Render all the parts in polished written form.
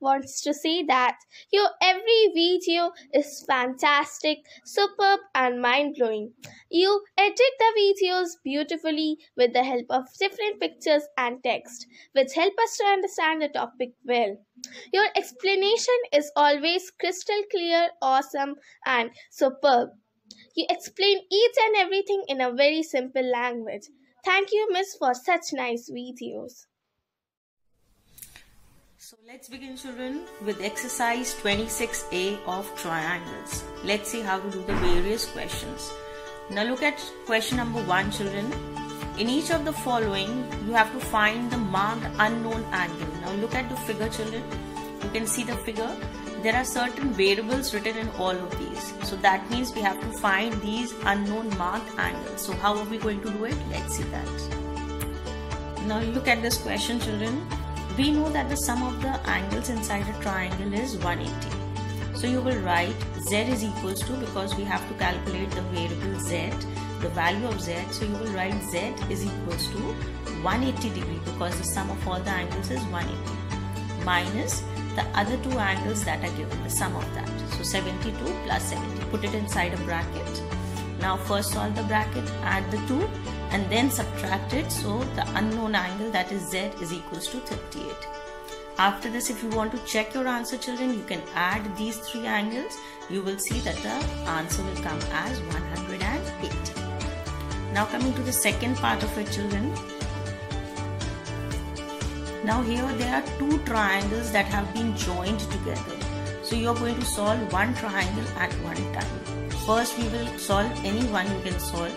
wants to say that your every video is fantastic, superb, and mind blowing. You edit the videos beautifully with the help of different pictures and text, which help us to understand the topic well. Your explanation is always crystal clear, awesome, and superb. You explain each and everything in a very simple language. Thank you, Miss, for such nice videos. So let's begin, children, with exercise 26A of triangles. Let's see how to do the various questions. Now look at question number 1, children. In each of the following, you have to find the marked unknown angle. Now look at the figure, children. You can see the figure. There are certain variables written in all of these. So that means we have to find these unknown marked angles. So how are we going to do it? Let's see that. Now look at this question, children. We know that the sum of the angles inside a triangle is 180. So you will write z is equals to, because we have to calculate the variable z, the value of z. So you will write z is equals to 180 degree, because the sum of all the angles is 180, minus the other two angles that are given, the sum of that. So 72 plus 70. Put it inside a bracket. Now first solve the bracket, add the 2 and then subtract it. So the unknown angle, that is z, is equals to 38. After this, if you want to check your answer, children, you can add these 3 angles. You will see that the answer will come as 180. Now coming to the second part of it, children. Now here there are 2 triangles that have been joined together. So you are going to solve one triangle at one time. First we will solve any one you can solve.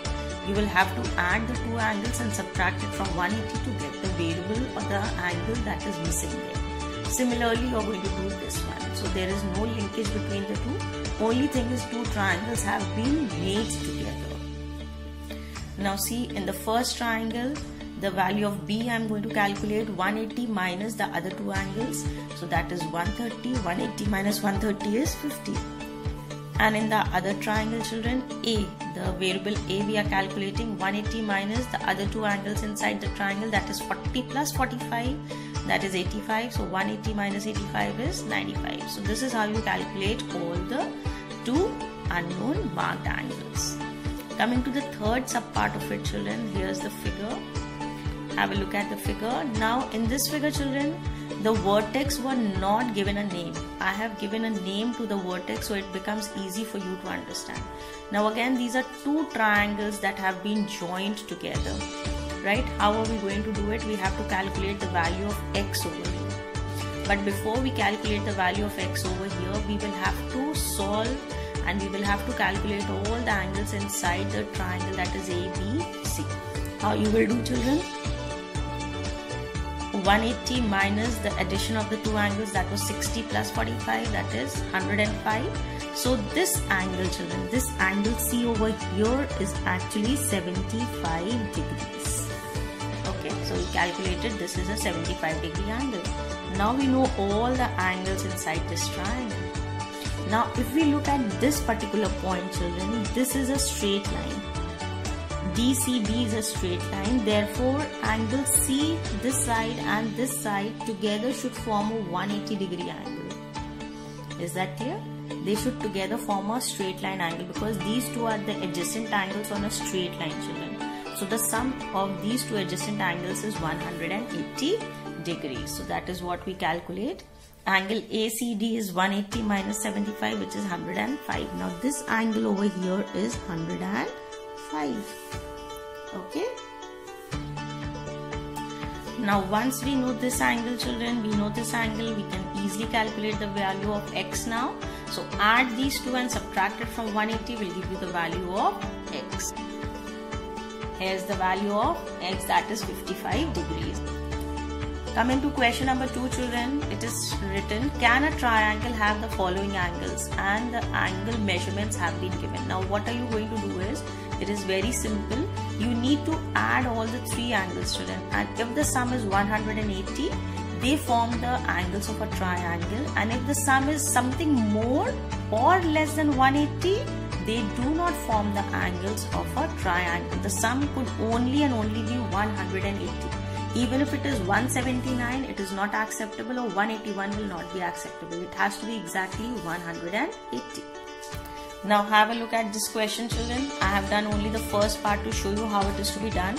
You will have to add the 2 angles and subtract it from 180 to get the variable or the angle that is missing there. Similarly, you are going to do this one. So there is no linkage between the two. Only thing is 2 triangles have been made together. Now see, in the first triangle, the value of B I am going to calculate 180 minus the other 2 angles. So that is 130. 180 minus 130 is 50. And in the other triangle, children, A, the variable A, we are calculating 180 minus the other 2 angles inside the triangle, that is 40 plus 45, that is 85. So 180 minus 85 is 95. So this is how you calculate all the 2 unknown marked angles. Coming to the third subpart of it, children, here's the figure. Have a look at the figure. Now in this figure, children, the vertex were not given a name. I have given a name to the vertex, so it becomes easy for you to understand. Now again, these are 2 triangles that have been joined together, right? How are we going to do it? We have to calculate the value of x over here. But before we calculate the value of x over here, we will have to solve and we will have to calculate all the angles inside the triangle, that is ABC. How you will do, children? 180 minus the addition of the 2 angles, that was 60 plus 45, that is 105. So this angle, children, this angle C over here is actually 75 degrees. Okay, so we calculated this is a 75 degree angle. Now we know all the angles inside this triangle. Now if we look at this particular point, children, this is a straight line. DCB is a straight line, therefore angle C, this side and this side together should form a 180 degree angle. Is that clear? They should together form a straight line angle, because these 2 are the adjacent angles on a straight line, children. So the sum of these 2 adjacent angles is 180 degrees. So that is what we calculate. Angle ACD is 180 minus 75, which is 105. Now this angle over here is 105. Okay. Now once we know this angle, children, we know this angle, we can easily calculate the value of x now. So add these 2 and subtract it from 180 will give you the value of x. Here's the value of x, that is 55 degrees. Coming to question number 2, children, it is written, can a triangle have the following angles, and the angle measurements have been given. Now what are you going to do is, it is very simple. You need to add all the 3 angles, children, and if the sum is 180, they form the angles of a triangle, and if the sum is something more or less than 180, they do not form the angles of a triangle. The sum could only and only be 180. Even if it is 179, it is not acceptable, or 181 will not be acceptable. It has to be exactly 180. Now have a look at this question, children. I have done only the first part to show you how it is to be done.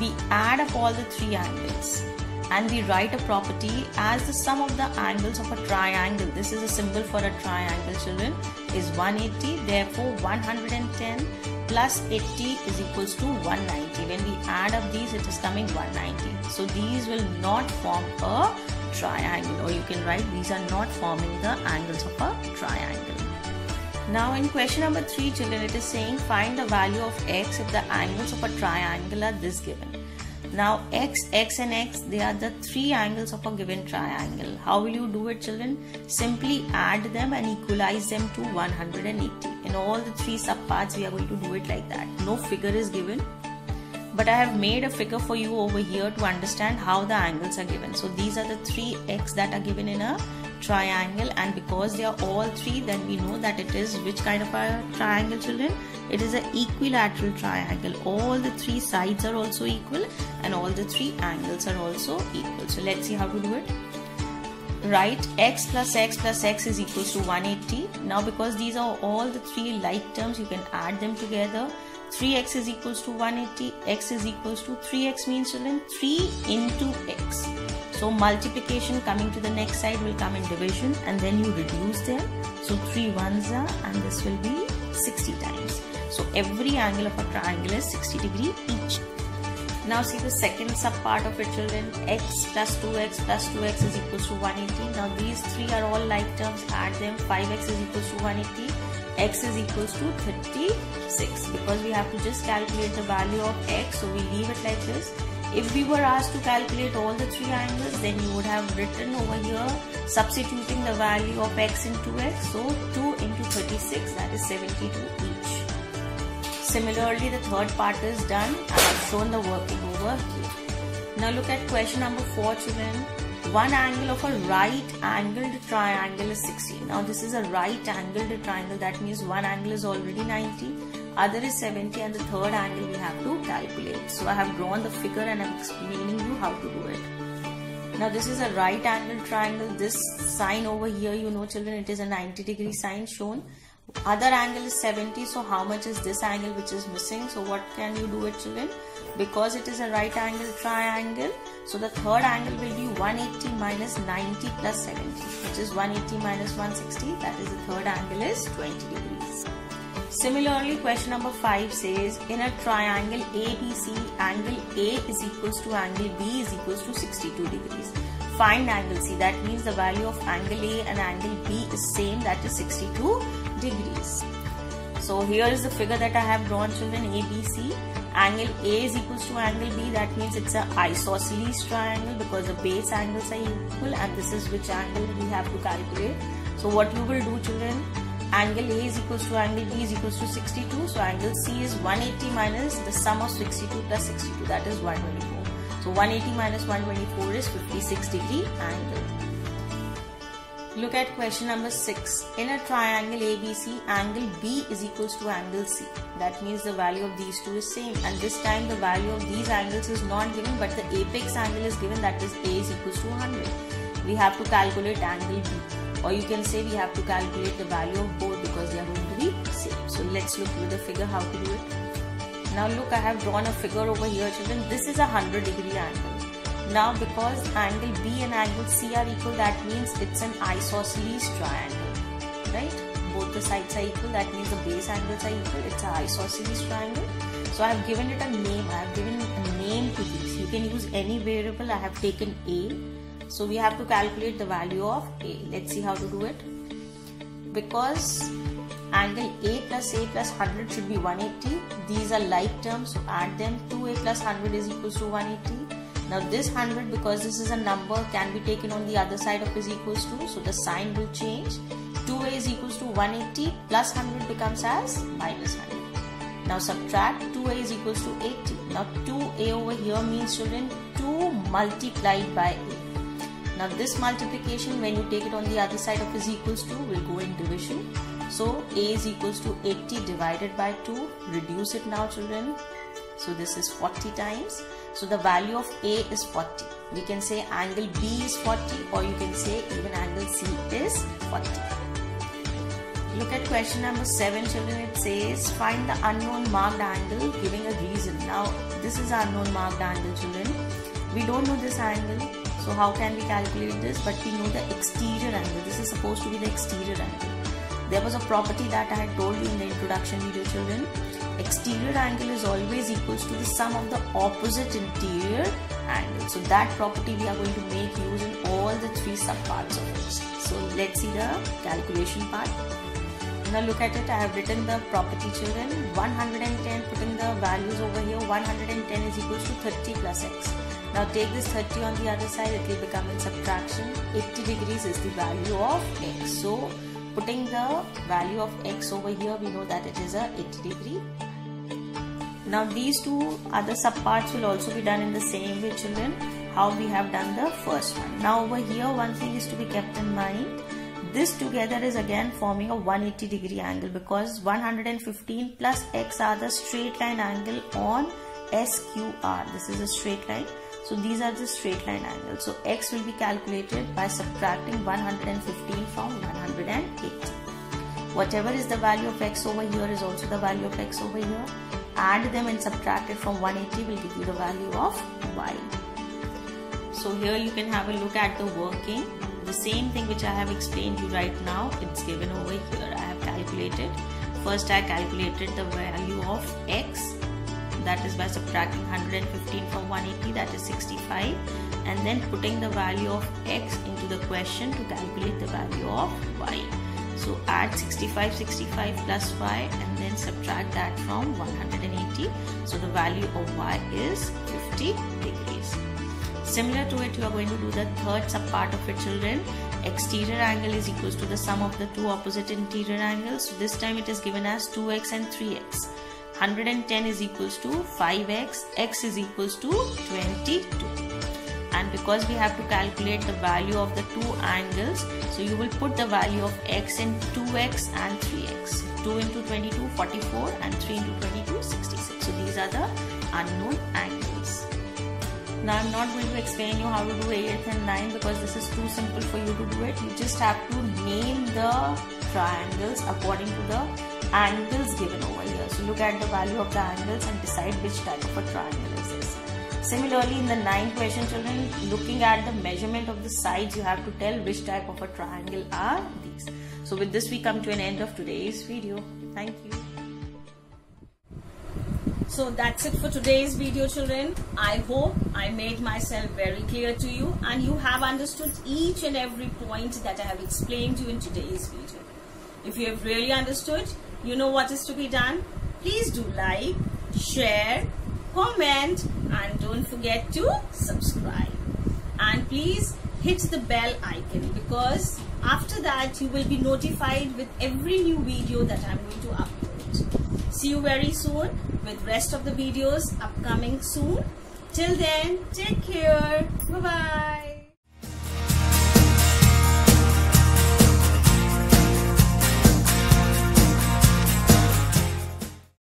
We add up all the three angles and we write a property as the sum of the angles of a triangle. This is a symbol for a triangle, children, is 180. Therefore 110 plus 80 is equals to 190. When we add up these, it is coming 190. So these will not form a triangle, or you can write these are not forming the angles of a triangle. Now in question number 3, children, it is saying find the value of x if the angles of a triangle are this given. Now x, x and x, they are the three angles of a given triangle. How will you do it, children? Simply add them and equalize them to 180. In all the three subparts, we are going to do it like that. No figure is given, but I have made a figure for you over here to understand how the angles are given. So these are the three x that are given in a triangle, and because they are all three, then we know that it is which kind of a triangle, children? It is an equilateral triangle. All the three sides are also equal and all the three angles are also equal. So let's see how to do it. Write x plus x plus x is equals to 180. Now because these are all the three like terms, you can add them together. 3x is equals to 180, x is equals to 3x means, children, 3 into x. So multiplication coming to the next side will come in division, and then you reduce them. So 3 ones are, and this will be 60 times. So every angle of a triangle is 60 degree each. Now see the second sub part of it, children. X plus 2x plus 2x is equals to 180. Now these three are all like terms. Add them. 5x is equals to 180. X is equals to 36, because we have to just calculate the value of x, so we leave it like this. If we were asked to calculate all the three angles, then you would have written over here substituting the value of x into x. So 2 into 36, that is 72 each. Similarly, the third part is done. I have shown the working over here. Now look at question number 4, children. One angle of a right angled triangle is 60. Now this is a right angled triangle, that means one angle is already 90, other is 70, and the third angle we have to calculate. So I have drawn the figure and I am explaining you how to do it. Now this is a right angled triangle. This sign over here, you know, children, it is a 90 degree sign shown. Other angle is 70, so how much is this angle which is missing? So what can you do it, children? Because it is a right angle triangle, so the third angle will be 180 minus 90 plus 70, which is 180 minus 160, that is the third angle is 20 degrees. Similarly, question number 5 says, in a triangle ABC, angle A is equals to angle B is equals to 62 degrees. Find angle C, that means the value of angle A and angle B is same, that is 62 degrees. So here is the figure that I have drawn, children, ABC. Angle A is equals to angle B, that means it's an isosceles triangle because the base angles are equal, and this is which angle we have to calculate. So what you will do, children, angle A is equals to angle B is equals to 62. So angle C is 180 minus the sum of 62 plus 62, that is 124. So 180 minus 124 is 56 degree angle. Look at question number 6. In a triangle ABC, angle B is equals to angle C. That means the value of these two is same, and this time the value of these angles is not given, but the apex angle is given, that is A is equals to 100. We have to calculate angle B, or you can say we have to calculate the value of both because they are going to be same. So let's look with the figure how to do it. Now look, I have drawn a figure over here, children. This is a 100 degree angle. Now because angle B and angle C are equal, that means it's an isosceles triangle, right? Both the sides are equal, that means the base angles are equal. It's an isosceles triangle. So I have given it a name. I have given a name to these. You can use any variable. I have taken A. So we have to calculate the value of A. Let's see how to do it. Because angle A plus 100 should be 180. These are like terms, so add them. 2A plus 100 is equals to 180. Now this 100, because this is a number, can be taken on the other side of is equals to, so the sign will change. 2A is equals to 180 plus 100 becomes as minus 100. Now subtract 2A is equals to 80. Now 2A over here means, children, 2 multiplied by A. Now this multiplication, when you take it on the other side of is equals to, will go in division. So A is equals to 80 divided by 2. Reduce it now, children. So this is 40 times. So the value of A is 40. We can say angle B is 40, or you can say even angle C is 40. Look at question number 7, children. It says find the unknown marked angle giving a reason. Now this is unknown marked angle, children. We don't know this angle, so how can we calculate this? But we know the exterior angle. This is supposed to be the exterior angle. There was a property that I had told you in the introduction video, children. Exterior angle is always equals to the sum of the opposite interior angle. So that property we are going to make use in all the 3 subparts of it. So let's see the calculation part. Now look at it. I have written the property, children. 110, putting the values over here. 110 is equals to 30 plus x. Now take this 30 on the other side. It will become in subtraction. 80 degrees is the value of x. So putting the value of x over here, we know that it is a 80 degree. Now these 2 other subparts will also be done in the same way, children, how we have done the first one. Now over here, one thing is to be kept in mind. This together is again forming a 180 degree angle, because 115 plus x are the straight line angle on SQR. This is a straight line. So these are the straight line angles. So x will be calculated by subtracting 115 from 180. Whatever is the value of x over here is also the value of x over here. Add them and subtract it from 180 will give you the value of y. So here you can have a look at the working. The same thing which I have explained you right now, it's given over here. I have calculated. First I calculated the value of x, that is by subtracting 115 from 180, that is 65, and then putting the value of x into the question to calculate the value of y. So add 65 plus y and then subtract that from 180. So the value of y is 50 degrees. Similar to it, you are going to do the third subpart of it, children. Exterior angle is equals to the sum of the 2 opposite interior angles. So this time it is given as 2x and 3x. 110 is equals to 5x, x is equals to 22. And because we have to calculate the value of the 2 angles, so you will put the value of x in 2x and 3x. 2 into 22, 44, and 3 into 22, 66. So these are the unknown angles. Now I'm not going to explain you how to do 8th and 9th because this is too simple for you to do it. You just have to name the triangles according to the angles given over here. So look at the value of the angles and decide which type of a triangle is this. Similarly, in the 9th question, children, looking at the measurement of the sides, you have to tell which type of a triangle are these. So with this we come to an end of today's video. Thank you. So that's it for today's video, children. I hope I made myself very clear to you and you have understood each and every point that I have explained to you in today's video. If you have really understood, you know what is to be done. Please do like, share, comment, and don't forget to subscribe. And please hit the bell icon, because after that you will be notified with every new video that I'm going to upload. See you very soon with rest of the videos upcoming soon. Till then, take care. Bye bye.